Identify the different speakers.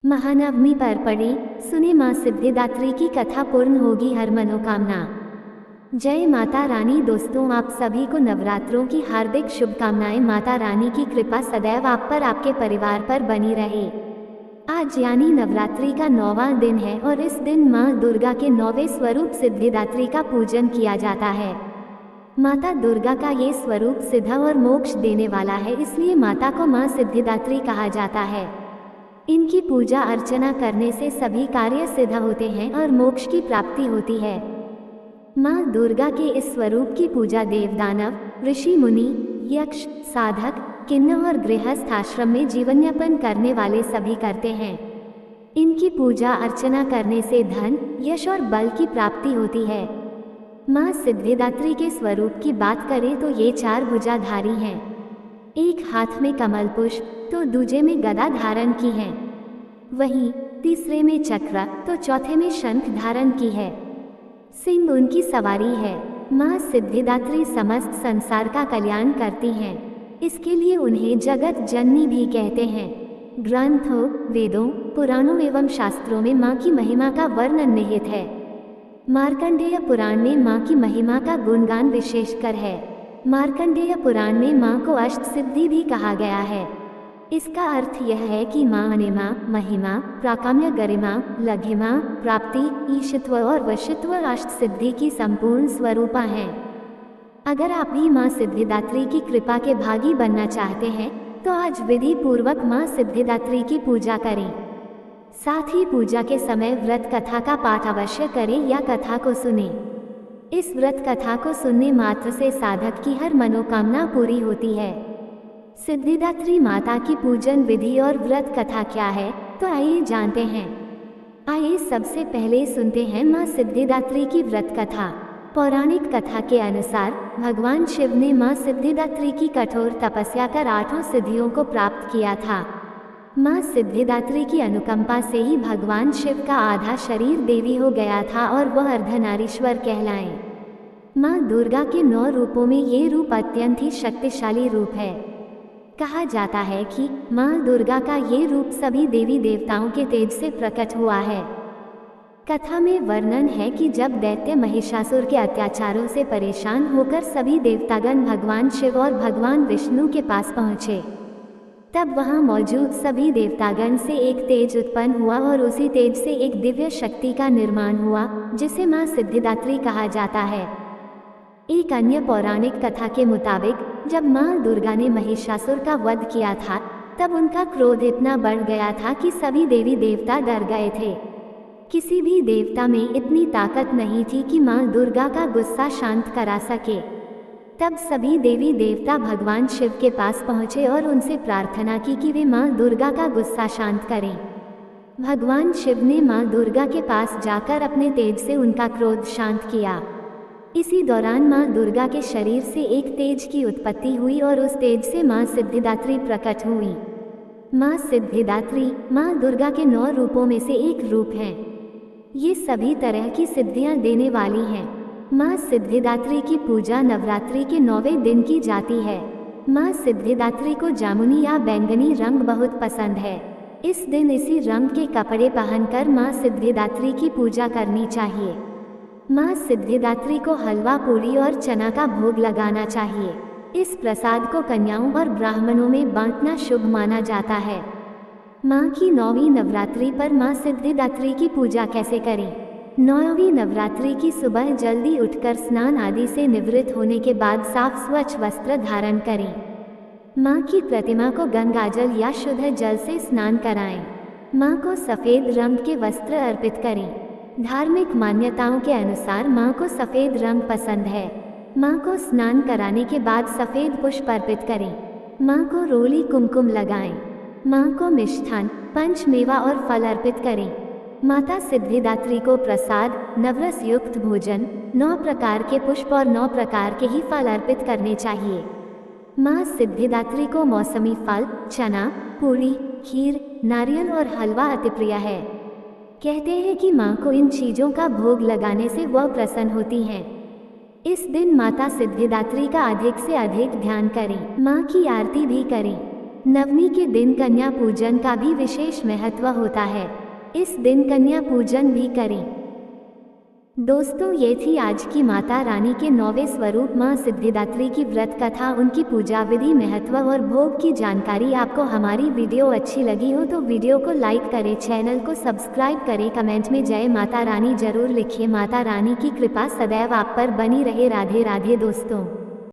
Speaker 1: महानवमी पर पढ़ी, सुने माँ सिद्धिदात्री की कथा, पूर्ण होगी हर मनोकामना। जय माता रानी। दोस्तों, आप सभी को नवरात्रों की हार्दिक शुभकामनाएं। माता रानी की कृपा सदैव आप पर, आपके परिवार पर बनी रहे। आज यानी नवरात्रि का 9वां दिन है और इस दिन माँ दुर्गा के 9वें स्वरूप सिद्धिदात्री का पूजन किया जाता है। माता दुर्गा का ये स्वरूप सिद्ध और मोक्ष देने वाला है, इसलिए माता को माँ सिद्धिदात्री कहा जाता है। इनकी पूजा अर्चना करने से सभी कार्य सिद्ध होते हैं और मोक्ष की प्राप्ति होती है। माँ दुर्गा के इस स्वरूप की पूजा देव, दानव, ऋषि, मुनि, यक्ष, साधक, किन्नर और गृहस्थ आश्रम में जीवनयापन करने वाले सभी करते हैं। इनकी पूजा अर्चना करने से धन, यश और बल की प्राप्ति होती है। माँ सिद्धिदात्री के स्वरूप की बात करें तो ये 4 भुजाधारी हैं। एक हाथ में कमल पुष्प तो दूजे में गदा धारण की है, वहीं तीसरे में चक्र तो चौथे में शंख धारण की है। सिंह उनकी सवारी है। माँ सिद्धिदात्री समस्त संसार का कल्याण करती हैं, इसके लिए उन्हें जगत जननी भी कहते हैं। ग्रंथों, वेदों, पुराणों एवं शास्त्रों में माँ की महिमा का वर्णन निहित है। मार्कंडेय पुराण में माँ की महिमा का गुणगान विशेषकर है। मार्कंडेय पुराण में माँ को अष्ट सिद्धि भी कहा गया है। इसका अर्थ यह है कि माँ अनिमा, महिमा, प्राकाम्य, गरिमा, लघिमा, प्राप्ति, ईशत्व और वशित्व अष्ट सिद्धि की संपूर्ण स्वरूपा हैं। अगर आप भी माँ सिद्धिदात्री की कृपा के भागी बनना चाहते हैं तो आज विधि पूर्वक माँ सिद्धिदात्री की पूजा करें। साथ ही पूजा के समय व्रत कथा का पाठ अवश्य करें या कथा को सुनें। इस व्रत कथा को सुनने मात्र से साधक की हर मनोकामना पूरी होती है। सिद्धिदात्री माता की पूजन विधि और व्रत कथा क्या है, तो आइए जानते हैं। आइए सबसे पहले सुनते हैं माँ सिद्धिदात्री की व्रत कथा। पौराणिक कथा के अनुसार भगवान शिव ने माँ सिद्धिदात्री की कठोर तपस्या कर 8 सिद्धियों को प्राप्त किया था। माँ सिद्धिदात्री की अनुकंपा से ही भगवान शिव का आधा शरीर देवी हो गया था और वह अर्धनारीश्वर कहलाए। माँ दुर्गा के 9 रूपों में ये रूप अत्यंत ही शक्तिशाली रूप है। कहा जाता है कि माँ दुर्गा का ये रूप सभी देवी देवताओं के तेज से प्रकट हुआ है। कथा में वर्णन है कि जब दैत्य महिषासुर के अत्याचारों से परेशान होकर सभी देवतागण भगवान शिव और भगवान विष्णु के पास पहुँचे, तब वहां मौजूद सभी देवतागण से एक तेज उत्पन्न हुआ और उसी तेज से एक दिव्य शक्ति का निर्माण हुआ, जिसे माँ सिद्धिदात्री कहा जाता है। एक अन्य पौराणिक कथा के मुताबिक जब माँ दुर्गा ने महिषासुर का वध किया था, तब उनका क्रोध इतना बढ़ गया था कि सभी देवी देवता डर गए थे। किसी भी देवता में इतनी ताकत नहीं थी कि माँ दुर्गा का गुस्सा शांत करा सके। तब सभी देवी देवता भगवान शिव के पास पहुँचे और उनसे प्रार्थना की कि वे माँ दुर्गा का गुस्सा शांत करें। भगवान शिव ने माँ दुर्गा के पास जाकर अपने तेज से उनका क्रोध शांत किया। इसी दौरान माँ दुर्गा के शरीर से एक तेज की उत्पत्ति हुई और उस तेज से माँ सिद्धिदात्री प्रकट हुई। माँ सिद्धिदात्री माँ दुर्गा के 9 रूपों में से एक रूप हैं। ये सभी तरह की सिद्धियाँ देने वाली हैं। माँ सिद्धिदात्री की पूजा नवरात्रि के 9वें दिन की जाती है। माँ सिद्धिदात्री को जामुनी या बैंगनी रंग बहुत पसंद है। इस दिन इसी रंग के कपड़े पहनकर माँ सिद्धिदात्री की पूजा करनी चाहिए। माँ सिद्धिदात्री को हलवा, पूरी और चना का भोग लगाना चाहिए। इस प्रसाद को कन्याओं और ब्राह्मणों में बांटना शुभ माना जाता है। माँ की 9वीं नवरात्रि पर माँ सिद्धिदात्री की पूजा कैसे करें? 9वीं नवरात्रि की सुबह जल्दी उठकर स्नान आदि से निवृत्त होने के बाद साफ स्वच्छ वस्त्र धारण करें। माँ की प्रतिमा को गंगाजल या शुद्ध जल से स्नान कराएं। माँ को सफ़ेद रंग के वस्त्र अर्पित करें। धार्मिक मान्यताओं के अनुसार माँ को सफ़ेद रंग पसंद है। माँ को स्नान कराने के बाद सफ़ेद पुष्प अर्पित करें। माँ को रोली कुमकुम लगाएं। माँ को मिष्ठान, पंचमेवा और फल अर्पित करें। माता सिद्धिदात्री को प्रसाद, नवरस युक्त भोजन, 9 प्रकार के पुष्प और 9 प्रकार के ही फल अर्पित करने चाहिए। माँ सिद्धिदात्री को मौसमी फल, चना, पूरी, खीर, नारियल और हलवा अति प्रिय है। कहते हैं कि माँ को इन चीज़ों का भोग लगाने से वह प्रसन्न होती हैं। इस दिन माता सिद्धिदात्री का अधिक से अधिक ध्यान करें। माँ की आरती भी करें। नवमी के दिन कन्या पूजन का भी विशेष महत्व होता है। इस दिन कन्या पूजन भी करें। दोस्तों, ये थी आज की माता रानी के 9वें स्वरूप मां सिद्धिदात्री की व्रत कथा, उनकी पूजा विधि, महत्व और भोग की जानकारी। आपको हमारी वीडियो अच्छी लगी हो तो वीडियो को लाइक करें, चैनल को सब्सक्राइब करें, कमेंट में जय माता रानी जरूर लिखिए। माता रानी की कृपा सदैव आप पर बनी रहे। राधे राधे दोस्तों।